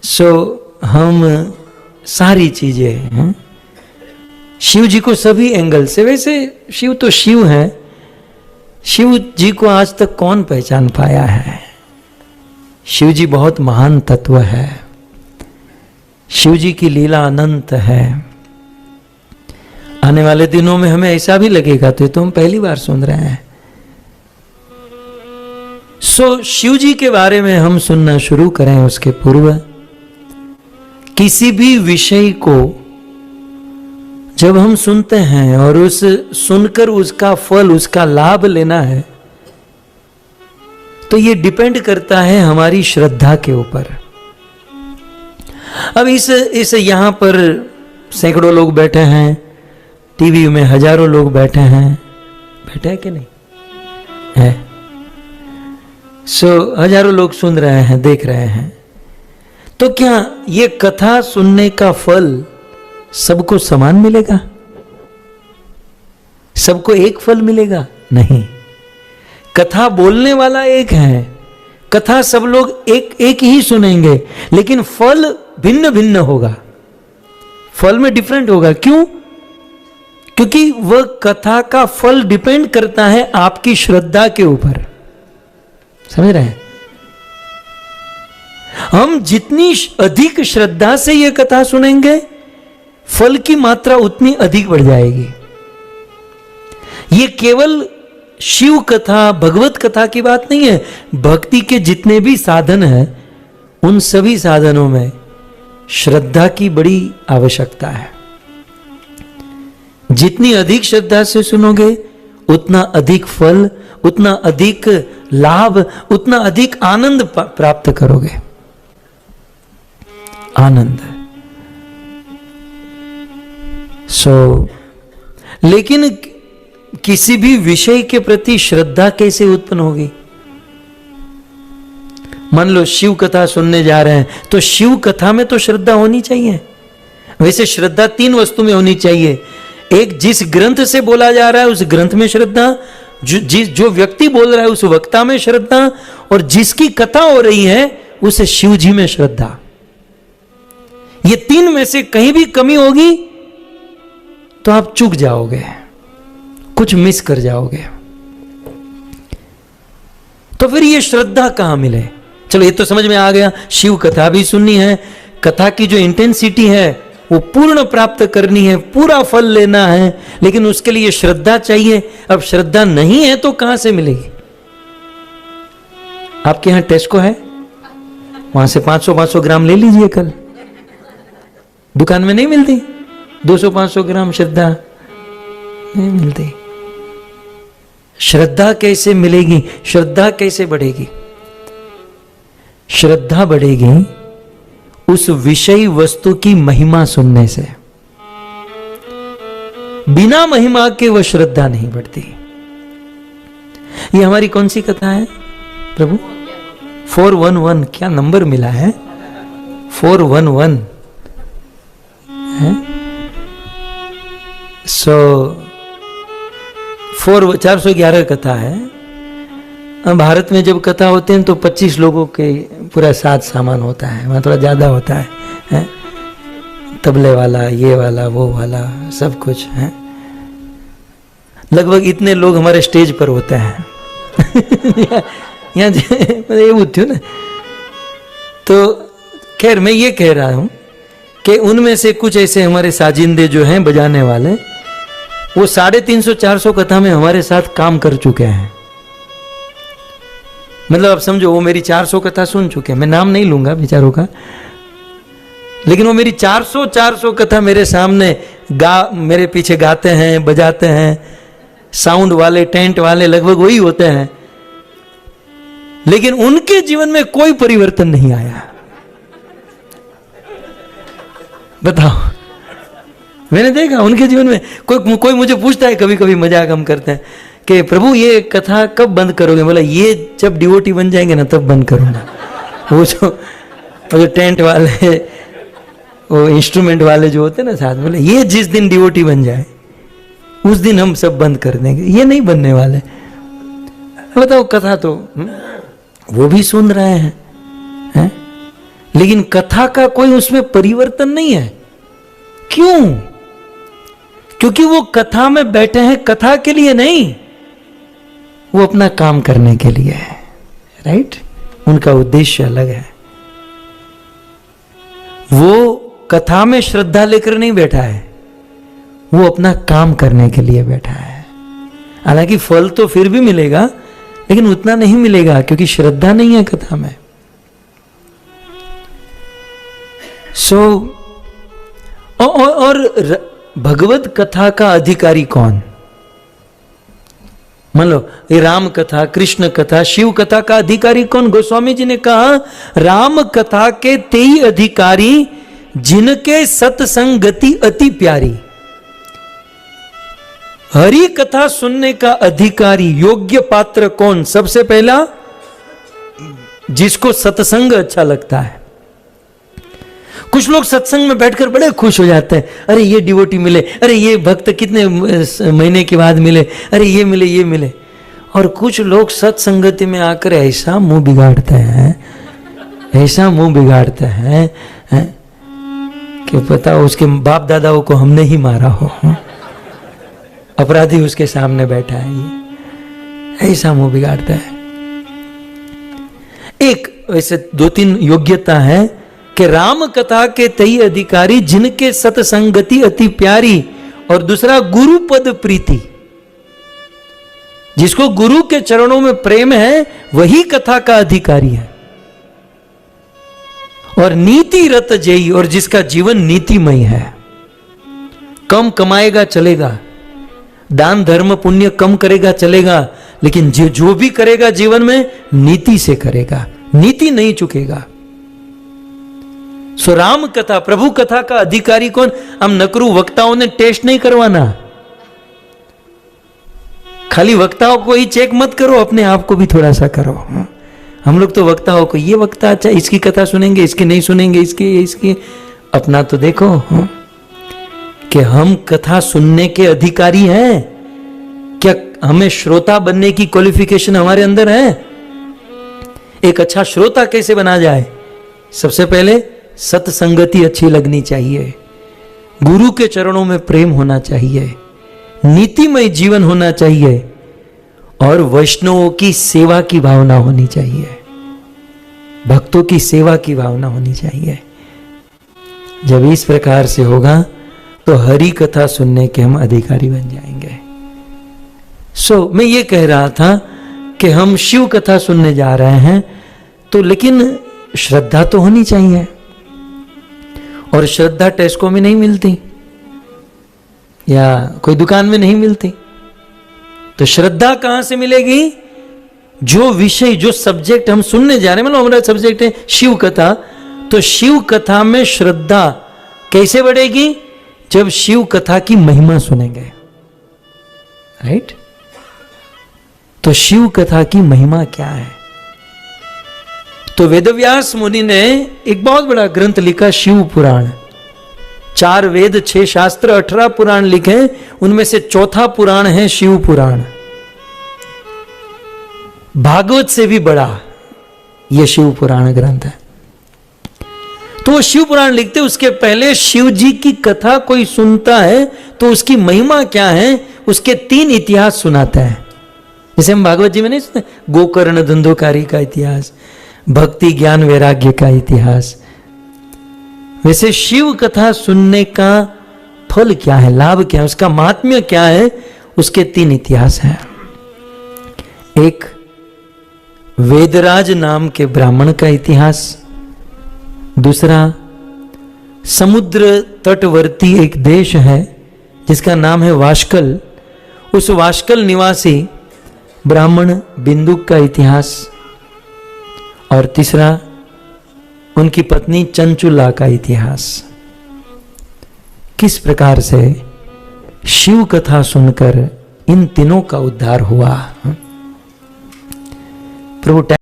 हम सारी चीजें हैं शिव जी को सभी एंगल से, वैसे शिव तो शिव है, शिव जी को आज तक कौन पहचान पाया है। शिव जी बहुत महान तत्व है, शिव जी की लीला अनंत है। आने वाले दिनों में हमें ऐसा भी लगेगा, तो हम पहली बार सुन रहे हैं। शिव जी के बारे में हम सुनना शुरू करें उसके पूर्व किसी भी विषय को जब हम सुनते हैं और उस सुनकर उसका फल, उसका लाभ लेना है, तो ये डिपेंड करता है हमारी श्रद्धा के ऊपर। अब इस यहां पर सैकड़ों लोग बैठे हैं, टीवी में हजारों लोग बैठे हैं, बैठे हैं कि नहीं है? हजारों लोग सुन रहे हैं, देख रहे हैं, तो क्या ये कथा सुनने का फल सबको समान मिलेगा? सबको एक फल मिलेगा? नहीं। कथा बोलने वाला एक है, कथा सब लोग एक ही सुनेंगे, लेकिन फल भिन्न भिन्न होगा, फल में डिफरेंट होगा। क्यों? क्योंकि वह कथा का फल डिपेंड करता है आपकी श्रद्धा के ऊपर। समझ रहे हैं? हम जितनी अधिक श्रद्धा से यह कथा सुनेंगे, फल की मात्रा उतनी अधिक बढ़ जाएगी। यह केवल शिव कथा, भगवत कथा की बात नहीं है। भक्ति के जितने भी साधन हैं, उन सभी साधनों में श्रद्धा की बड़ी आवश्यकता है। जितनी अधिक श्रद्धा से सुनोगे, उतना अधिक फल, उतना अधिक लाभ, उतना अधिक आनंद प्राप्त करोगे। आनंद। लेकिन किसी भी विषय के प्रति श्रद्धा कैसे उत्पन्न होगी? मान लो शिव कथा सुनने जा रहे हैं, तो शिव कथा में तो श्रद्धा होनी चाहिए। वैसे श्रद्धा 3 वस्तु में होनी चाहिए। एक, जिस ग्रंथ से बोला जा रहा है उस ग्रंथ में श्रद्धा, जो व्यक्ति बोल रहा है उस वक्ता में श्रद्धा, और जिसकी कथा हो रही है उसे शिव जी में श्रद्धा। ये 3 में से कहीं भी कमी होगी तो आप चूक जाओगे, कुछ मिस कर जाओगे। तो फिर ये श्रद्धा कहां मिले? चलो ये तो समझ में आ गया, शिव कथा भी सुननी है, कथा की जो इंटेंसिटी है वो पूर्ण प्राप्त करनी है, पूरा फल लेना है, लेकिन उसके लिए श्रद्धा चाहिए। अब श्रद्धा नहीं है तो कहां से मिलेगी? आपके यहां टेस्को है, वहां से 500-500 ग्राम ले लीजिए कल। दुकान में नहीं मिलती 200-500 ग्राम श्रद्धा, नहीं मिलती। श्रद्धा कैसे मिलेगी? श्रद्धा कैसे बढ़ेगी? श्रद्धा बढ़ेगी उस विषय वस्तु की महिमा सुनने से। बिना महिमा के वह श्रद्धा नहीं बढ़ती। ये हमारी कौन सी कथा है प्रभु? 411। क्या नंबर मिला है? 411 है। 411 कथा है। भारत में जब कथा होते हैं तो 25 लोगों के पूरा साथ सामान होता है, वहाँ थोड़ा ज़्यादा होता है? तबले वाला, ये वाला, वो वाला, सब कुछ है। लगभग इतने लोग हमारे स्टेज पर होते हैं। यहाँ ये बुद्धि ना। तो खैर मैं ये कह रहा हूँ कि उनमें से कुछ ऐसे हमारे साजिंदे जो हैं बजाने वाले, वो 350-400 कथा में हमारे साथ काम कर चुके हैं। मतलब अब समझो वो मेरी 400 कथा सुन चुके हैं। मैं नाम नहीं लूंगा बेचारों का, लेकिन वो मेरी 400 कथा मेरे सामने मेरे पीछे गाते हैं, बजाते हैं। साउंड वाले, टेंट वाले लगभग वही होते हैं, लेकिन उनके जीवन में कोई परिवर्तन नहीं आया। बताओ, मैंने देखा उनके जीवन में कोई मुझे पूछता है, कभी कभी मजाक हम करते हैं कि प्रभु ये कथा कब बंद करोगे? बोला ये जब डिवोटी बन जाएंगे ना तब बंद करूंगा। वो जो टेंट वाले, वो इंस्ट्रूमेंट वाले जो होते हैं ना साथ, बोले ये जिस दिन डिवोटी बन जाए उस दिन हम सब बंद कर देंगे। ये नहीं बनने वाले। बताओ, कथा तो वो भी सुन रहे हैं, लेकिन कथा का कोई उसमें परिवर्तन नहीं है। क्यों? क्योंकि वो कथा में बैठे हैं कथा के लिए नहीं, वो अपना काम करने के लिए है। राइट? उनका उद्देश्य अलग है। वो कथा में श्रद्धा लेकर नहीं बैठा है, वो अपना काम करने के लिए बैठा है। हालांकि फल तो फिर भी मिलेगा, लेकिन उतना नहीं मिलेगा क्योंकि श्रद्धा नहीं है कथा में। और भगवत कथा का अधिकारी कौन? मान लो ये राम कथा, कृष्ण कथा, शिव कथा का अधिकारी कौन? गोस्वामी जी ने कहा राम कथा के तेई अधिकारी जिनके सत्संगति अति प्यारी। हरि कथा सुनने का अधिकारी योग्य पात्र कौन? सबसे पहला जिसको सत्संग अच्छा लगता है। कुछ लोग सत्संग में बैठकर बड़े खुश हो जाते हैं, अरे ये डिवोटी मिले, अरे ये भक्त कितने महीने के बाद मिले, अरे ये मिले ये मिले। और कुछ लोग सत्संगति में आकर ऐसा मुंह बिगाड़ते हैं, ऐसा मुंह बिगाड़ते हैं कि पता उसके बाप दादाओं को हमने ही मारा हो, अपराधी उसके सामने बैठा है, ये ऐसा मुंह बिगाड़ता है। एक वैसे 2-3 योग्यता है कि राम कथा के तई अधिकारी जिनके सत्संगति अति प्यारी, और दूसरा गुरु पद प्रीति। जिसको गुरु के चरणों में प्रेम है वही कथा का अधिकारी है। और नीति रत जयी, और जिसका जीवन नीतिमय है। कम कमाएगा चलेगा, दान धर्म पुण्य कम करेगा चलेगा, लेकिन जो भी करेगा जीवन में नीति से करेगा, नीति नहीं चुकेगा। सो राम कथा, प्रभु कथा का अधिकारी कौन? हम नकरू वक्ताओं ने टेस्ट नहीं करवाना। खाली वक्ताओं को ही चेक मत करो, अपने आप को भी थोड़ा सा करो। हम लोग तो वक्ताओं को, ये वक्ता अच्छा, इसकी कथा सुनेंगे, इसकी नहीं सुनेंगे, इसकी अपना तो देखो कि हम कथा सुनने के अधिकारी हैं। क्या हमें श्रोता बनने की क्वालिफिकेशन हमारे अंदर है? एक अच्छा श्रोता कैसे बना जाए? सबसे पहले सत्संगति अच्छी लगनी चाहिए, गुरु के चरणों में प्रेम होना चाहिए, नीतिमय जीवन होना चाहिए, और वैष्णवों की सेवा की भावना होनी चाहिए, भक्तों की सेवा की भावना होनी चाहिए। जब इस प्रकार से होगा तो हरि कथा सुनने के हम अधिकारी बन जाएंगे। मैं ये कह रहा था कि हम शिव कथा सुनने जा रहे हैं, तो लेकिन श्रद्धा तो होनी चाहिए, और श्रद्धा टेस्को में नहीं मिलती या कोई दुकान में नहीं मिलती। तो श्रद्धा कहां से मिलेगी? जो विषय, जो सब्जेक्ट हम सुनने जा रहे हैं, मतलब हमारा सब्जेक्ट है शिव कथा, तो शिव कथा में श्रद्धा कैसे बढ़ेगी? जब शिव कथा की महिमा सुनेंगे। राइट? तो शिव कथा की महिमा क्या है? तो वेदव्यास मुनि ने एक बहुत बड़ा ग्रंथ लिखा, शिव पुराण। 4 वेद, 6 शास्त्र, 18 पुराण लिखे, उनमें से चौथा पुराण है शिव पुराण। भागवत से भी बड़ा यह शिव पुराण ग्रंथ है। तो वो शिव पुराण लिखते, उसके पहले शिव जी की कथा कोई सुनता है तो उसकी महिमा क्या है, उसके 3 इतिहास सुनाता है। जैसे हम भागवत जी में नहीं सुनते, गोकर्ण धंधोकारी का इतिहास, भक्ति ज्ञान वैराग्य का इतिहास, वैसे शिव कथा सुनने का फल क्या है, लाभ क्या है, उसका महात्म्य क्या है, उसके 3 इतिहास हैं। एक वेदराज नाम के ब्राह्मण का इतिहास, दूसरा समुद्र तटवर्ती एक देश है जिसका नाम है वाष्कल, उस वाष्कल निवासी ब्राह्मण बिंदुक का इतिहास, और तीसरा उनकी पत्नी चंचुला का इतिहास। किस प्रकार से शिव कथा सुनकर इन तीनों का उद्धार हुआ। प्रभु